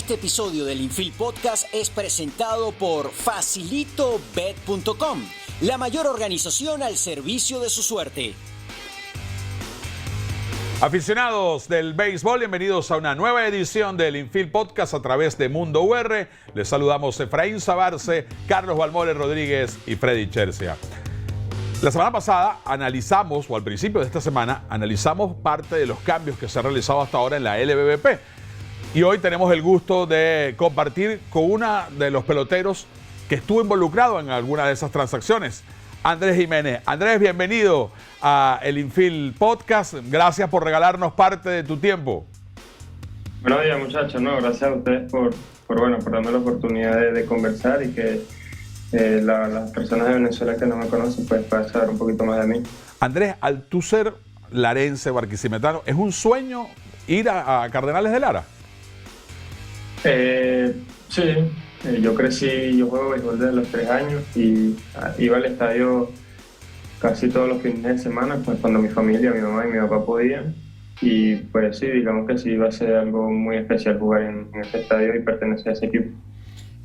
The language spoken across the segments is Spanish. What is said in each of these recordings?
Este episodio del Infield Podcast es presentado por FacilitoBet.com, la mayor organización al servicio de su suerte. Aficionados del béisbol, bienvenidos a una nueva edición del Infield Podcast a través de Mundo UR. Les saludamos Efraín Sabarce, Carlos Balmores Rodríguez y Freddy Chercia. La semana pasada analizamos, o al principio de esta semana, analizamos parte de los cambios que se han realizado hasta ahora en la LBBP. Y hoy tenemos el gusto de compartir con uno de los peloteros que estuvo involucrado en alguna de esas transacciones, Andrés Giménez. Andrés, bienvenido a el Infield Podcast. Gracias por regalarnos parte de tu tiempo. Buenos días, muchachos. Gracias a ustedes por darme la oportunidad de conversar y que las personas de Venezuela que no me conocen pues puedan saber un poquito más de mí. Andrés, al tú ser larense, barquisimetano, ¿es un sueño ir a Cardenales de Lara? Sí, yo juego béisbol desde los 3 años y iba al estadio casi todos los fines de semana, pues cuando mi familia, mi mamá y mi papá podían. Y pues sí, digamos que sí iba a ser algo muy especial jugar en este estadio y pertenecer a ese equipo.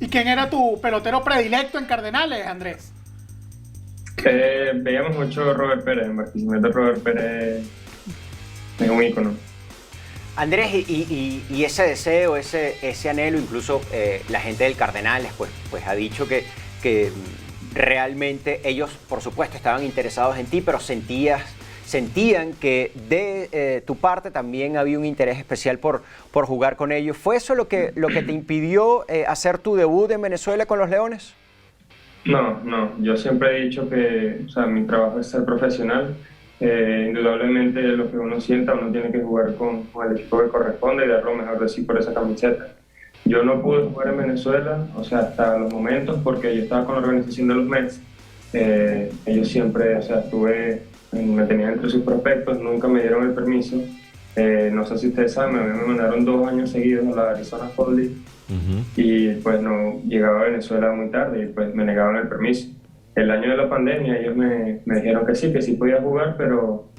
¿Y quién era tu pelotero predilecto en Cardenales, Andrés? Veíamos mucho Robert Pérez, en Barquisimeto. Robert Pérez es un ícono. Andrés, y ese deseo, ese anhelo, incluso la gente del Cardenales pues ha dicho que realmente ellos, por supuesto, estaban interesados en ti, pero sentían que de tu parte también había un interés especial por jugar con ellos. ¿Fue eso lo que te impidió hacer tu debut en Venezuela con los Leones? No, yo siempre he dicho que mi trabajo es ser profesional. Indudablemente lo que uno sienta, uno tiene que jugar con el equipo que corresponde y dar lo mejor de sí por esa camiseta. Yo no pude jugar en Venezuela, hasta los momentos, porque yo estaba con la organización de los Mets. Ellos siempre, me tenían entre sus prospectos, nunca me dieron el permiso. No sé si ustedes saben, me mandaron 2 años seguidos a la Arizona Fall League y pues no llegaba a Venezuela muy tarde y pues me negaban el permiso. El año de la pandemia ellos me dijeron que sí podía jugar, pero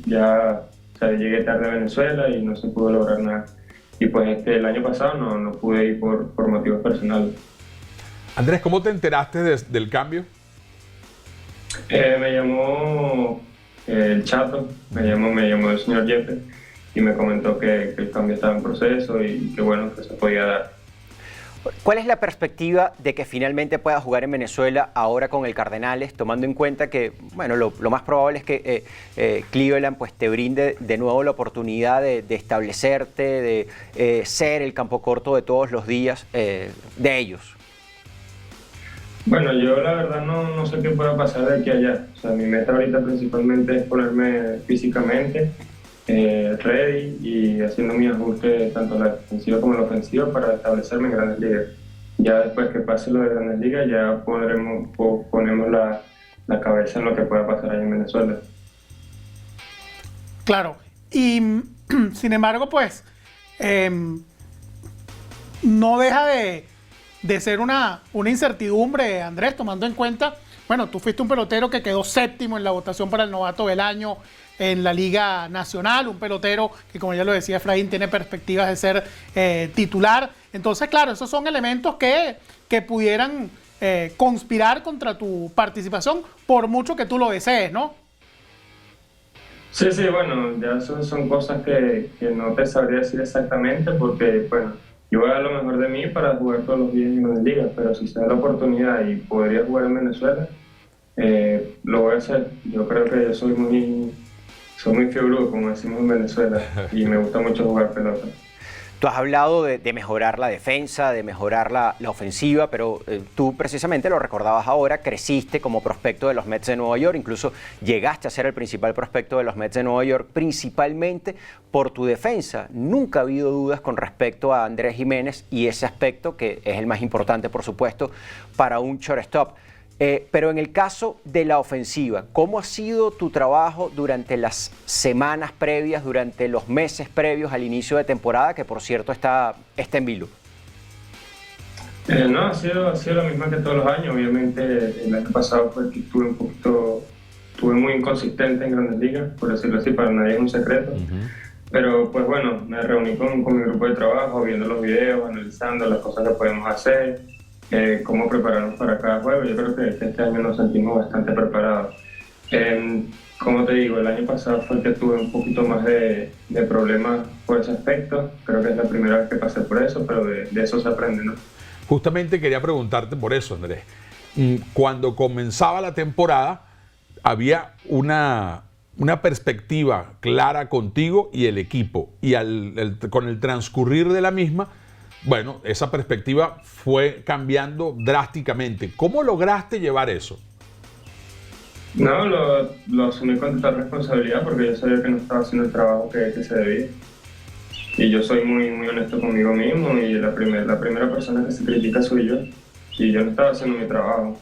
ya llegué tarde a Venezuela y no se pudo lograr nada. Y pues el año pasado no pude ir por motivos personales. Andrés, ¿cómo te enteraste del cambio? Me llamó el Chato, me llamó el señor Jefe y me comentó que el cambio estaba en proceso y que que se podía dar. ¿Cuál es la perspectiva de que finalmente puedas jugar en Venezuela ahora con el Cardenales, tomando en cuenta que, lo más probable es que Cleveland pues te brinde de nuevo la oportunidad de establecerte, de ser el campo corto de todos los días de ellos? Bueno, yo la verdad no sé qué pueda pasar de aquí a allá. Mi meta ahorita principalmente es ponerme físicamente ready y haciendo mi ajuste tanto en la defensiva como en la ofensiva para establecerme en Grandes Ligas. Ya después que pase lo de Grandes Ligas ya ponemos la cabeza en lo que pueda pasar ahí en Venezuela. Claro, y sin embargo pues no deja de ser una incertidumbre, Andrés, tomando en cuenta, tú fuiste un pelotero que quedó 7º en la votación para el novato del año en la Liga Nacional, un pelotero que, como ya lo decía Efraín, tiene perspectivas de ser titular. Entonces, claro, esos son elementos que pudieran conspirar contra tu participación, por mucho que tú lo desees, ¿no? Sí, ya son cosas que no te sabría decir exactamente porque, yo voy a dar lo mejor de mí para jugar todos los días en las ligas, pero si se da la oportunidad y podría jugar en Venezuela, lo voy a hacer. Yo creo que yo soy muy fiebrudo, como decimos en Venezuela, y me gusta mucho jugar pelota. Tú has hablado de mejorar la defensa, de mejorar la ofensiva, pero tú precisamente lo recordabas ahora, creciste como prospecto de los Mets de Nueva York, incluso llegaste a ser el principal prospecto de los Mets de Nueva York, principalmente por tu defensa. Nunca ha habido dudas con respecto a Andrés Giménez y ese aspecto, que es el más importante, por supuesto, para un shortstop. Pero en el caso de la ofensiva, ¿cómo ha sido tu trabajo durante las semanas previas, durante los meses previos al inicio de temporada, que por cierto está en vilo? No, ha sido la misma que todos los años. Obviamente el año pasado estuve muy inconsistente en Grandes Ligas, por decirlo así, para nadie es un secreto. Pero pues bueno, me reuní con mi grupo de trabajo, viendo los videos, analizando las cosas que podemos hacer, cómo prepararnos para cada juego. Yo creo que este año nos sentimos bastante preparados. Como te digo, el año pasado fue que tuve un poquito más de problemas por ese aspecto. Creo que es la primera vez que pasé por eso, pero de eso se aprende, ¿no? Justamente quería preguntarte por eso, Andrés. Cuando comenzaba la temporada, había una perspectiva clara contigo y el equipo. Y con el transcurrir de la misma, bueno, esa perspectiva fue cambiando drásticamente. ¿Cómo lograste llevar eso? No, lo asumí con total responsabilidad porque yo sabía que no estaba haciendo el trabajo que se debía. Y yo soy muy, muy honesto conmigo mismo y la primera persona que se critica soy yo. Y yo no estaba haciendo mi trabajo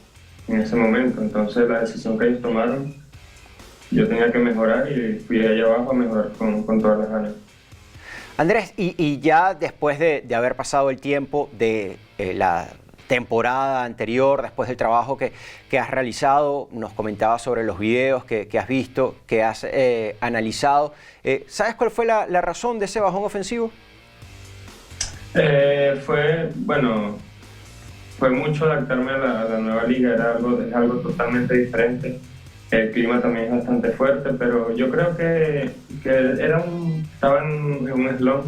en ese momento. Entonces la decisión que ellos tomaron, yo tenía que mejorar y fui allá abajo a mejorar con todas las ganas. Andrés, y ya después de haber pasado el tiempo de la temporada anterior, después del trabajo que has realizado, nos comentabas sobre los videos que has visto, que has analizado. ¿Sabes cuál fue la razón de ese bajón ofensivo? Fue mucho adaptarme a la nueva liga, es algo totalmente diferente. El clima también es bastante fuerte, pero yo creo que estaba en un slump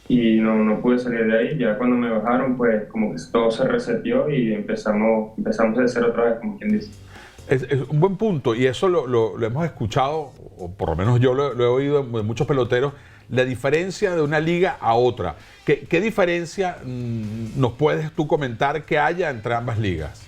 y no pude salir de ahí. Ya cuando me bajaron, pues como que todo se reseteó y empezamos de cero otra vez, como quien dice. Es un buen punto y eso lo hemos escuchado, o por lo menos yo lo he oído de muchos peloteros, la diferencia de una liga a otra. ¿Qué diferencia nos puedes tú comentar que haya entre ambas ligas?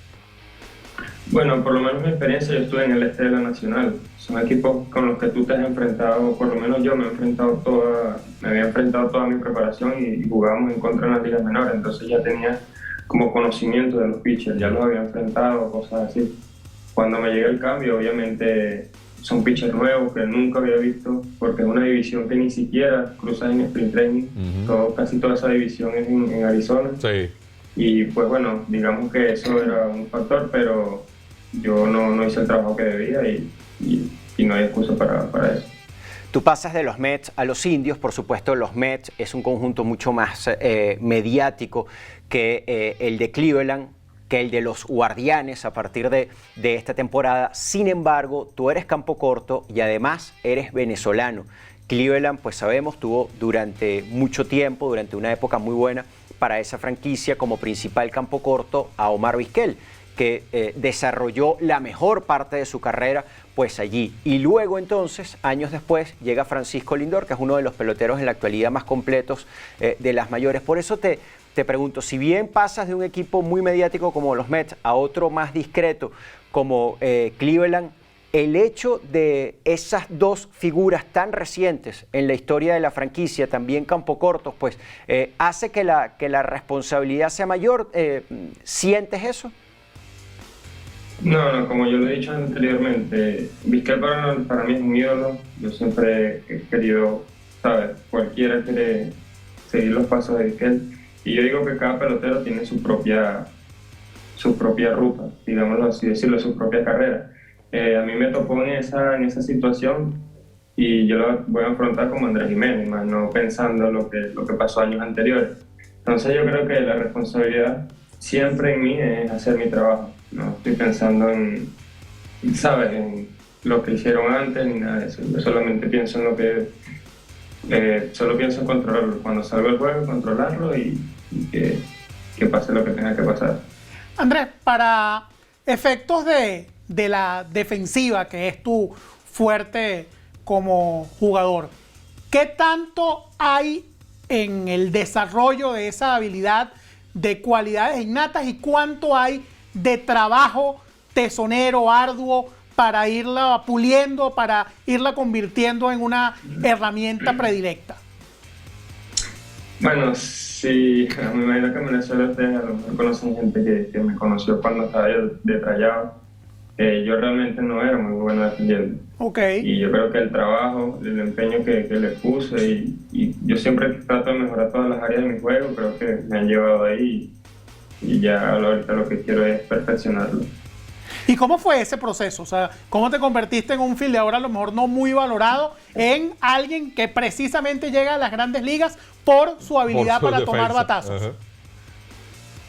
Bueno, por lo menos mi experiencia, yo estuve en el este de la Nacional. Son equipos con los que tú te has enfrentado, por lo menos yo me había enfrentado toda mi preparación y jugábamos en contra de las ligas menores, entonces ya tenía como conocimiento de los pitchers, ya los había enfrentado, cosas así. Cuando me llega el cambio, obviamente son pitchers nuevos que nunca había visto, porque es una división que ni siquiera cruzas en sprint training. Casi toda esa división es en Arizona. Sí. Y pues bueno, digamos que eso era un factor, pero yo no hice el trabajo que debía y no hay excusa para eso. Tú pasas de los Mets a los Indios. Por supuesto, los Mets es un conjunto mucho más mediático que el de Cleveland, que el de los Guardianes a partir de esta temporada. Sin embargo, tú eres campo corto y además eres venezolano. Cleveland, pues sabemos, tuvo durante mucho tiempo, durante una época muy buena para esa franquicia como principal campo corto a Omar Vizquel, que desarrolló la mejor parte de su carrera pues allí. Y luego entonces, años después, llega Francisco Lindor, que es uno de los peloteros en la actualidad más completos de las mayores. Por eso te pregunto, si bien pasas de un equipo muy mediático como los Mets a otro más discreto como Cleveland, el hecho de esas dos figuras tan recientes en la historia de la franquicia, también campo cortos, pues hace que la responsabilidad sea mayor. ¿Sientes eso? No, como yo lo he dicho anteriormente, Vizquel para mí es un ídolo. Yo siempre he querido, ¿sabes? Cualquiera quiere seguir los pasos de Vizquel. Y yo digo que cada pelotero tiene su propia ruta, digámoslo así decirlo, su propia carrera. A mí me tocó en esa situación y yo lo voy a afrontar como Andrés Jiménez, más no pensando lo que pasó años anteriores. Entonces yo creo que la responsabilidad siempre en mí es hacer mi trabajo. No estoy pensando en lo que hicieron antes ni nada de eso. Yo solamente pienso en lo que solo pienso en controlarlo. Cuando salgo del juego, controlarlo y que pase lo que tenga que pasar. Andrés, para efectos de la defensiva, que es tu fuerte como jugador, ¿qué tanto hay en el desarrollo de esa habilidad de cualidades innatas y cuánto hay de trabajo tesonero, arduo, para irla puliendo, para irla convirtiendo en una herramienta predilecta? Bueno, sí, me imagino que en Venezuela ustedes a lo mejor conocen gente que me conoció cuando estaba de trayado. Yo realmente no era muy bueno defendiendo. Okay. Y yo creo que el trabajo, el empeño que le puse y yo siempre trato de mejorar todas las áreas de mi juego, creo que me han llevado ahí y ya ahorita lo que quiero es perfeccionarlo. ¿Y cómo fue ese proceso? O sea, ¿cómo te convertiste en un fildeador a lo mejor no muy valorado en alguien que precisamente llega a las grandes ligas por su habilidad Por su para tomar defensa. batazos? Ajá.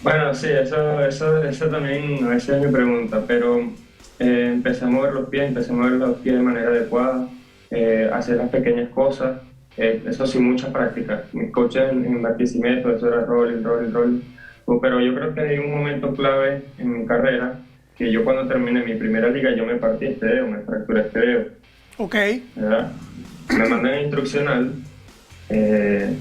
Bueno, sí, eso también a veces es mi pregunta, pero empecé a mover los pies, de manera adecuada, hacer las pequeñas cosas, eso sí, mucha práctica. Mis coaches en Barquisimeto, eso era rolling. Pero yo creo que hay un momento clave en mi carrera, que yo cuando terminé mi primera liga, yo me partí este dedo, me fracturé este dedo. Ok. ¿Verdad? Me mandan a instruccional,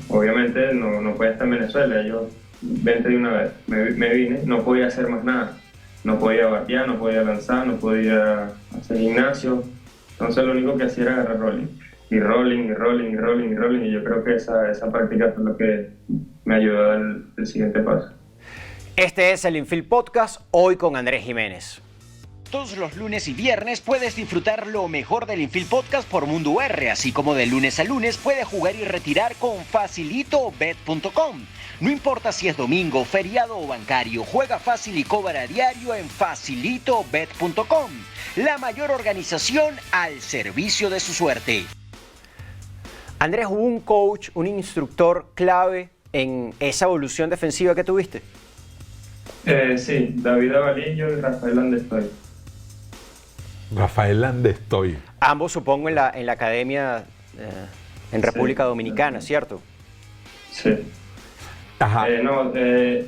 obviamente no puede estar en Venezuela, yo vente de una vez, me vine, no podía hacer más nada, no podía batear, no podía lanzar, no podía hacer gimnasio, entonces lo único que hacía era agarrar rolling, y yo creo que esa práctica fue lo que me ayudó a dar el siguiente paso. Este es el Infield Podcast, hoy con Andrés Jiménez. Todos los lunes y viernes puedes disfrutar lo mejor del Infield Podcast por Mundo UR, así como de lunes a lunes puedes jugar y retirar con facilitobet.com. No importa si es domingo, feriado o bancario, juega fácil y cobra a diario en facilitobet.com. La mayor organización al servicio de su suerte. Andrés, ¿hubo un coach, un instructor clave en esa evolución defensiva que tuviste? Sí, David Avalillo y Rafael Landestoy. Rafael Landestoy. Ambos, supongo, en la academia en República Dominicana, ¿cierto? Sí. Ajá.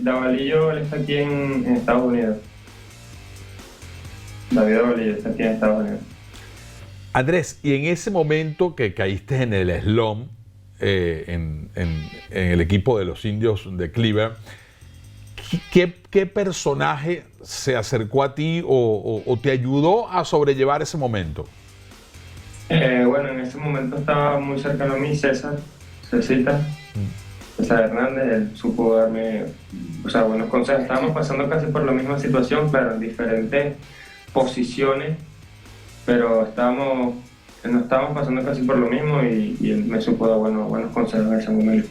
Davalillo él está aquí en Estados Unidos. David Davalillo está aquí en Estados Unidos. Andrés, y en ese momento que caíste en el slump en el equipo de los Indios de Cleveland, ¿qué personaje se acercó a ti o te ayudó a sobrellevar ese momento? Bueno, en ese momento estaba muy cercano a mí César Hernández. Él supo darme buenos consejos. Estábamos pasando casi por la misma situación, claro, en diferentes posiciones, pero nos estábamos pasando casi por lo mismo y él me supo dar buenos consejos en ese momento.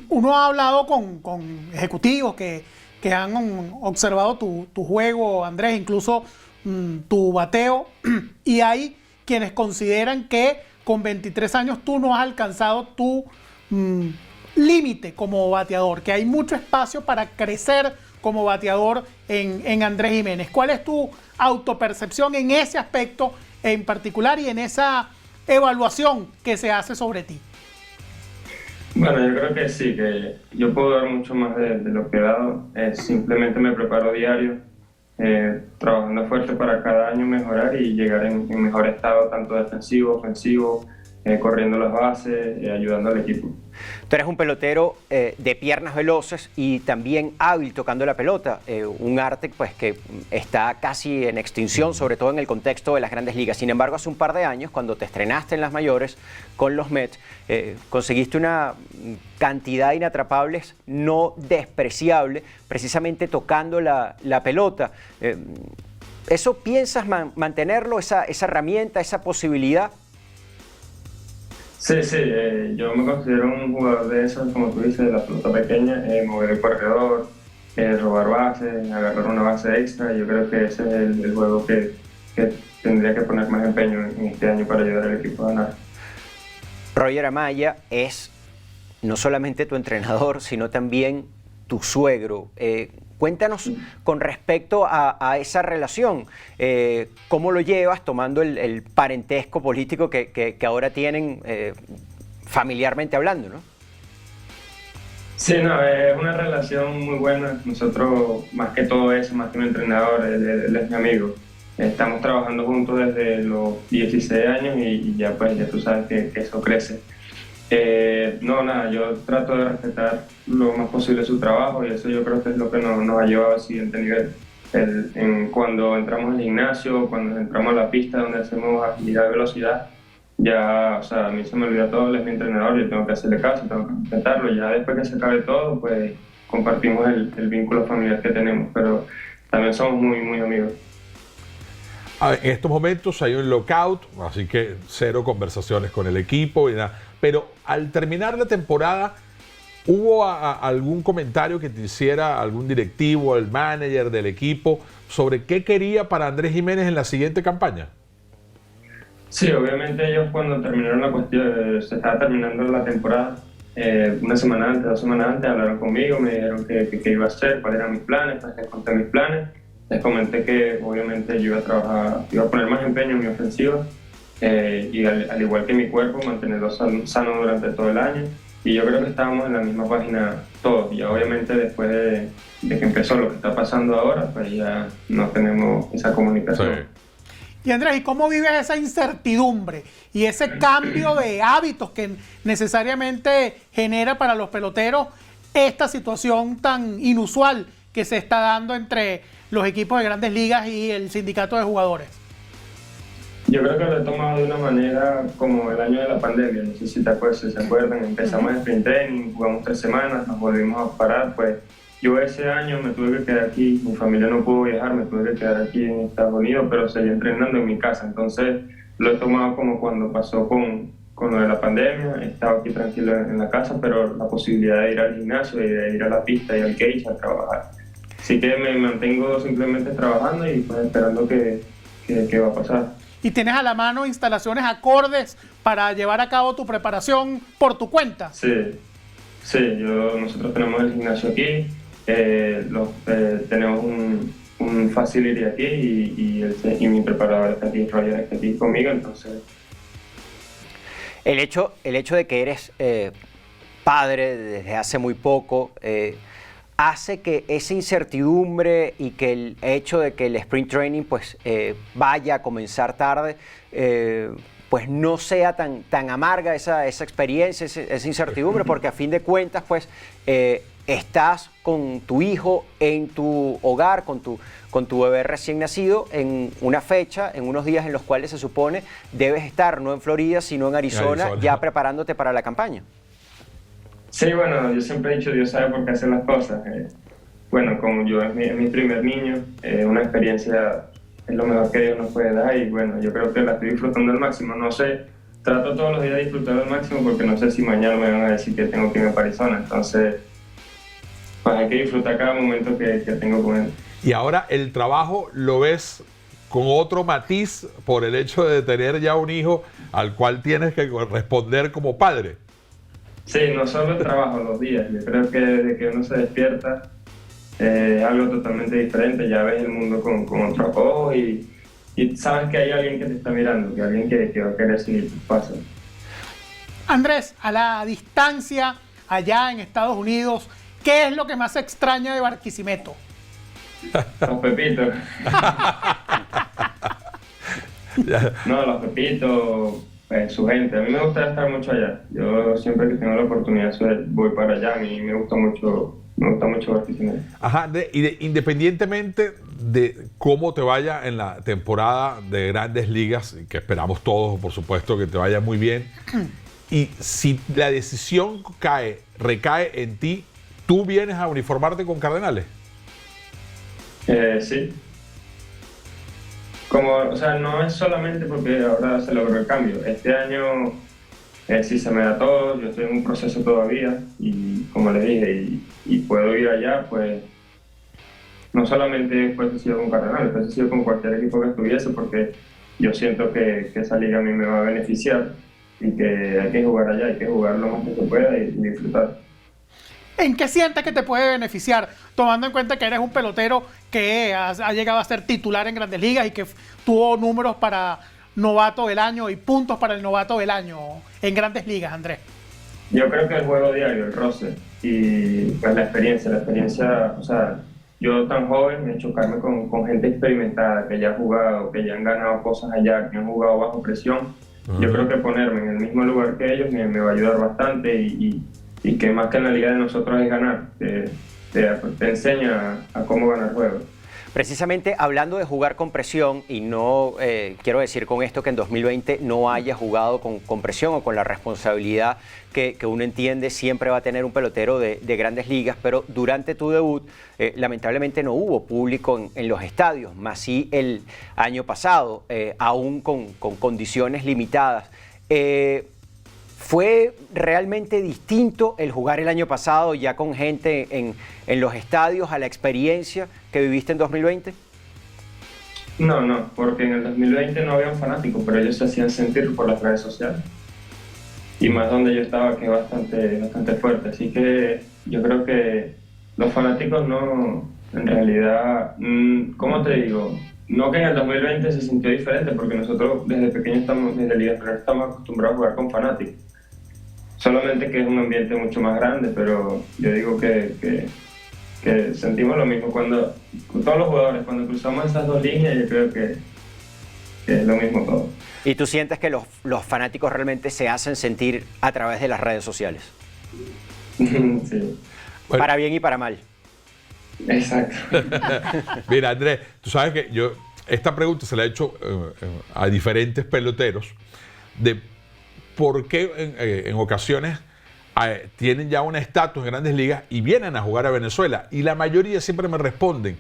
Uno ha hablado con ejecutivos que han observado tu juego, Andrés, incluso tu bateo, y hay quienes consideran que con 23 años tú no has alcanzado tu límite como bateador, que hay mucho espacio para crecer como bateador en Andrés Jiménez. ¿Cuál es tu autopercepción en ese aspecto en particular y en esa evaluación que se hace sobre ti? Bueno, yo creo que sí, que yo puedo dar mucho más de lo que he dado. Simplemente me preparo diario, trabajando fuerte para cada año mejorar y llegar en mejor estado, tanto defensivo, ofensivo, corriendo las bases, ayudando al equipo. Tú eres un pelotero de piernas veloces y también hábil tocando la pelota, un arte pues que está casi en extinción, sobre todo en el contexto de las grandes ligas. Sin embargo, hace un par de años, cuando te estrenaste en las mayores con los Mets, conseguiste una cantidad de inatrapables no despreciable, precisamente tocando la pelota. ¿Eso piensas mantenerlo, esa herramienta, esa posibilidad? Sí, yo me considero un jugador de esos, como tú dices, de la pelota pequeña, mover el corredor, robar bases, agarrar una base extra. Yo creo que ese es el juego que tendría que poner más empeño en este año para ayudar al equipo a ganar. Roger Amaya es no solamente tu entrenador, sino también tu suegro. Cuéntanos con respecto a esa relación, cómo lo llevas tomando el parentesco político que ahora tienen familiarmente hablando, ¿no? Sí, es una relación muy buena. Nosotros, más que todo eso, más que un entrenador, él es mi amigo. Estamos trabajando juntos desde los 16 años y ya tú sabes que eso crece. Yo trato de respetar lo más posible su trabajo y eso yo creo que es lo que nos ha llevado al siguiente nivel. Cuando entramos al gimnasio, cuando entramos a la pista donde hacemos agilidad de velocidad, ya, a mí se me olvida todo, él es mi entrenador, yo tengo que hacerle caso, tengo que respetarlo. Ya después que se acabe todo, pues compartimos el vínculo familiar que tenemos, pero también somos muy, muy amigos. En estos momentos hay un lockout, así que 0 conversaciones con el equipo y nada. Pero al terminar la temporada, ¿Hubo algún comentario que te hiciera algún directivo, el manager del equipo, sobre qué quería para Andrés Giménez en la siguiente campaña? Sí, obviamente ellos cuando terminaron la cuestión, se estaba terminando la temporada, una semana antes, 2 semanas antes, hablaron conmigo, me dijeron qué iba a hacer, cuáles eran mis planes, pues les conté mis planes, les comenté que obviamente yo iba a trabajar, iba a poner más empeño en mi ofensiva, y al igual que mi cuerpo, mantenerlo sano durante todo el año. Y yo creo que estábamos en la misma página todos. Y obviamente después de que empezó lo que está pasando ahora, pues ya no tenemos esa comunicación. Sí. Y Andrés, ¿y cómo vives esa incertidumbre y ese cambio de hábitos que necesariamente genera para los peloteros esta situación tan inusual que se está dando entre los equipos de Grandes Ligas y el sindicato de jugadores? Yo creo que lo he tomado de una manera como el año de la pandemia, no sé si te acuerdas, si se acuerdan, empezamos el sprint training, jugamos 3 semanas, nos volvimos a parar, pues yo ese año me tuve que quedar aquí, mi familia no pudo viajar, me tuve que quedar aquí en Estados Unidos, pero seguí entrenando en mi casa, entonces lo he tomado como cuando pasó con lo de la pandemia, he estado aquí tranquilo en la casa, pero la posibilidad de ir al gimnasio, de ir a la pista y al cage a trabajar. Así que me mantengo simplemente trabajando y pues esperando que va a pasar. ¿Y tienes a la mano instalaciones acordes para llevar a cabo tu preparación por tu cuenta? Sí, nosotros tenemos el gimnasio aquí, tenemos un facility aquí y mi preparador está aquí, Roger está aquí conmigo, entonces... El hecho de que eres padre desde hace muy poco hace que esa incertidumbre y que el hecho de que el sprint training pues vaya a comenzar tarde, pues no sea tan amarga esa experiencia, esa incertidumbre, porque a fin de cuentas pues estás con tu hijo en tu hogar, con tu bebé recién nacido, en una fecha, en unos días en los cuales se supone debes estar no en Florida, sino en Arizona. Ya preparándote para la campaña. Sí, bueno, yo siempre he dicho, Dios sabe por qué hacer las cosas. Bueno, como yo es mi primer niño, una experiencia es lo mejor que Dios nos puede dar y bueno, yo creo que la estoy disfrutando al máximo. No sé, trato todos los días de disfrutar al máximo porque no sé si mañana me van a decir que tengo que irme para Arizona, entonces pues hay que disfrutar cada momento que tengo con él. Y ahora el trabajo lo ves con otro matiz por el hecho de tener ya un hijo al cual tienes que responder como padre. Sí, no solo el trabajo, los días. Yo creo que desde que uno se despierta es algo totalmente diferente. Ya ves el mundo con otros ojos y sabes que hay alguien que te está mirando, que alguien que va a querer seguir tus pasos. Andrés, a la distancia, allá en Estados Unidos, ¿qué es lo que más extraña de Barquisimeto? Los pepitos. No, los pepitos, su gente. A mí me gusta estar mucho allá. Yo siempre que tengo la oportunidad voy para allá. A mí me gusta mucho Barquisimeto. Ajá, independientemente de cómo te vaya en la temporada de Grandes Ligas, que esperamos todos, por supuesto, que te vaya muy bien, y si la decisión recae en ti, ¿tú vienes a uniformarte con Cardenales? Sí. O sea, no es solamente porque ahora se logró el cambio. Este año sí se me da todo, yo estoy en un proceso todavía y como les dije, y puedo ir allá, pues no solamente fuese sido con Cardenales, fuese sido con cualquier equipo que estuviese, porque yo siento que esa liga a mí me va a beneficiar y que hay que jugar allá, hay que jugar lo más que se pueda y disfrutar. ¿En qué sientes que te puede beneficiar, tomando en cuenta que eres un pelotero que ha llegado a ser titular en Grandes Ligas y que tuvo números para novato del año y puntos para el novato del año en Grandes Ligas, Andrés? Yo creo que el juego diario, el roce y pues la experiencia, o sea, yo tan joven, chocarme con gente experimentada que ya ha jugado, que ya han ganado cosas allá, que han jugado bajo presión, yo creo que ponerme en el mismo lugar que ellos me va a ayudar bastante y que más que en la liga de nosotros es ganar, te enseña a cómo ganar juegos. Precisamente hablando de jugar con presión, y no quiero decir con esto que en 2020 no haya jugado con presión o con la responsabilidad que uno entiende siempre va a tener un pelotero de Grandes Ligas, pero durante tu debut lamentablemente no hubo público en los estadios, más sí el año pasado, aún con condiciones limitadas. ¿Fue realmente distinto el jugar el año pasado ya con gente en los estadios a la experiencia que viviste en 2020? No, porque en el 2020 no había un fanático, pero ellos se hacían sentir por las redes sociales. Y más donde yo estaba, que es bastante fuerte. Así que yo creo que los fanáticos no, en realidad, ¿cómo te digo? No que en el 2020 se sintió diferente, porque nosotros desde pequeños desde Liga Premier estamos acostumbrados a jugar con fanáticos. Solamente que es un ambiente mucho más grande, pero yo digo que sentimos lo mismo cuando todos los jugadores, cuando cruzamos esas dos líneas, yo creo que es lo mismo todo. ¿Y tú sientes que los fanáticos realmente se hacen sentir a través de las redes sociales? Sí. Bueno. Para bien y para mal. Exacto. Mira, Andrés, tú sabes que yo esta pregunta se la he hecho a diferentes peloteros de por qué en ocasiones tienen ya un estatus en Grandes Ligas y vienen a jugar a Venezuela. Y la mayoría siempre me responden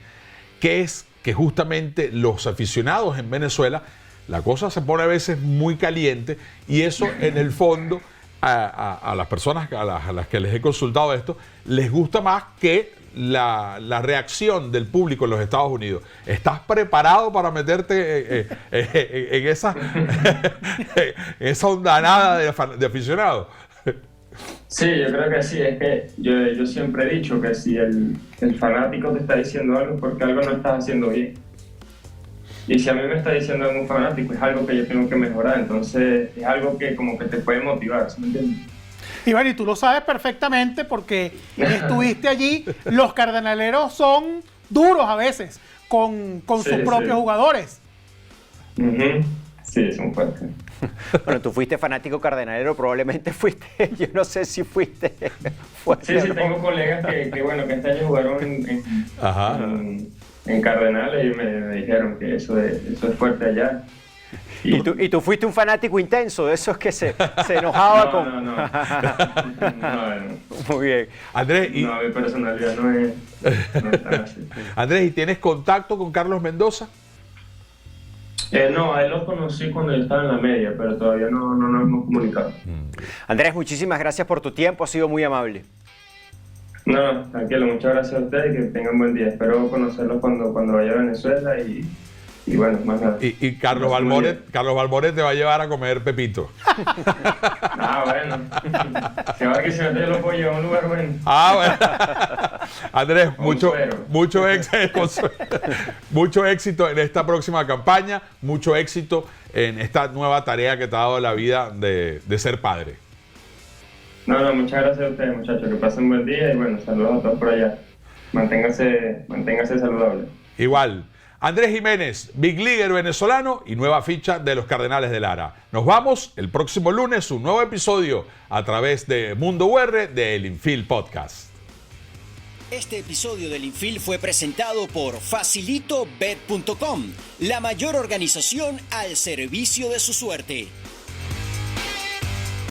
que es que justamente los aficionados en Venezuela, la cosa se pone a veces muy caliente y eso en el fondo a las personas a las que les he consultado esto, les gusta más que la reacción del público en los Estados Unidos. ¿Estás preparado para meterte en esa ondanada de aficionados? Sí, yo creo que sí. Es que yo siempre he dicho que si el fanático te está diciendo algo es porque algo no estás haciendo bien. Y si a mí me está diciendo algún fanático es algo que yo tengo que mejorar, entonces es algo que como que te puede motivar, ¿sí me entiendes? Iván, y tú lo sabes perfectamente porque estuviste allí. Los cardenaleros son duros a veces con sus propios jugadores. Sí, son fuertes. Bueno, tú fuiste fanático cardenalero, probablemente fuiste, yo no sé si fuiste fuerte. Sí, tengo colegas que bueno, que este año jugaron en Cardenales y me dijeron que eso es fuerte allá. ¿Y tú fuiste un fanático intenso, de esos que se enojaba No. Muy bien. Andrés, no, mi personalidad no es tan así. Andrés, ¿y tienes contacto con Carlos Mendoza? No, a él lo conocí cuando yo estaba en la media, pero todavía no nos hemos comunicado. Andrés, muchísimas gracias por tu tiempo, ha sido muy amable. No, tranquilo, muchas gracias a ustedes y que tengan buen día. Espero conocerlos cuando vaya a Venezuela y bueno, más nada. Y Carlos Balmores te va a llevar a comer pepito. Bueno. Si ahora que se me lo puedo llevar a un lugar bueno. Bueno. Andrés, mucho éxito en esta próxima campaña, mucho éxito en esta nueva tarea que te ha dado la vida de ser padre. No, muchas gracias a ustedes, muchachos. Que pasen un buen día y bueno, saludos a todos por allá. Manténgase saludable. Igual. Andrés Jiménez, Big Leaguer venezolano y nueva ficha de los Cardenales de Lara. Nos vamos el próximo lunes, un nuevo episodio a través de Mundo UR del Infield Podcast. Este episodio del Infield fue presentado por FacilitoBet.com, la mayor organización al servicio de su suerte.